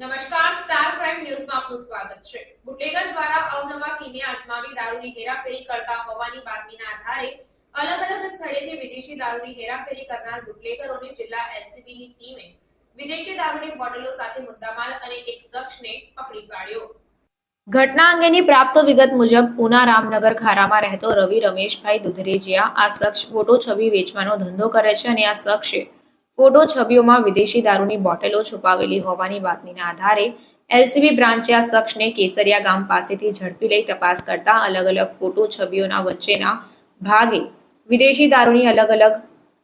નમસ્કાર, star prime ન્યૂઝમાં આપનું સ્વાગત છે. બુટલેગર દ્વારા અવનવા કિમે આજમાવી દારૂની હેરાફેરી કરતા હોવાની બાતમીના આધારે અલગ અલગ સ્થળેથી વિદેશી દારૂની હેરાફેરી કરનાર બુટલેગરોને જિલ્લા એલસીબીની ટીમે વિદેશી દારૂની બોટલો સાથે મુદ્દામાલ અને એક શખ્સને પકડી પાડ્યો. ઘટના અંગેની પ્રાપ્ત વિગત મુજબ ઉના રામનગર ખારામાં રહેતો રવિ રમેશભાઈ દુધરેજિયા આ શખ્સ ફોટો છબી વેચવાનો ધંધો કરે છે અને આ શખ્સે ફોટો છબીઓમાં વિદેશી દારૂની બોટલો છુપાવેલી હોવાની બાતમીના આધારે એલસીબી બ્રાન્ચે આ શખ્સને કેસરિયા ગામ પાસેથી ઝડપી લઈ તપાસ કરતા અલગ અલગ ફોટો છબીઓના વચ્ચેના ભાગે વિદેશી દારૂની અલગ અલગ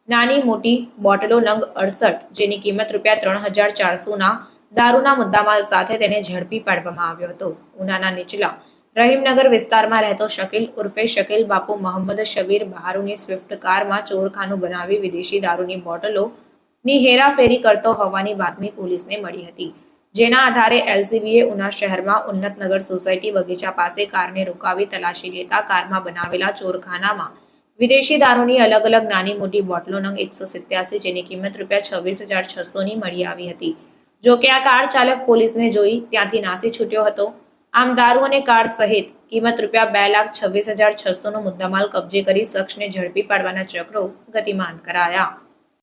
નાની મોટી બોટલો નંગ 68 જેની કિંમત ₹3,400ના દારૂના મુદ્દામાલ સાથે તેને ઝડપી પાડવામાં આવ્યો હતો. ઉનાના નીચલા રહીમનગર વિસ્તારમાં રહેતો શકીલ ઉર્ફે શકીલ બાપુ મોહમ્મદ શબીર બહારુની સ્વિફ્ટ કારમાં ચોરખાનું બનાવી વિદેશી દારૂની બોટલોની હેરાફેરી કરતો હોવાની બાતમી પોલીસને મળી હતી. જેના આધારે એલસીબીએ ઉના શહેરમાં ઉન્નતનગર સોસાયટી બગીચા પાસે કારને રોકાવી તલાશી લેતા કારમાં બનાવેલા ચોરખાનામાં વિદેશી દારૂની અલગ અલગ નાની મોટી બોટલો નંગ 187 જેની કિંમત ₹26,600ની મળી આવી હતી. જો કે આ કાર ચાલક પોલીસને જોઈ ત્યાંથી નાસી છૂટ્યો હતો. આમ દારૂ અને કાર સહિત કિંમત ₹2,26,600નો મુદ્દામાલ કબજે કરી શખ્સને ઝડપી પાડવાના ચક્રો ગતિમાન કરાયા.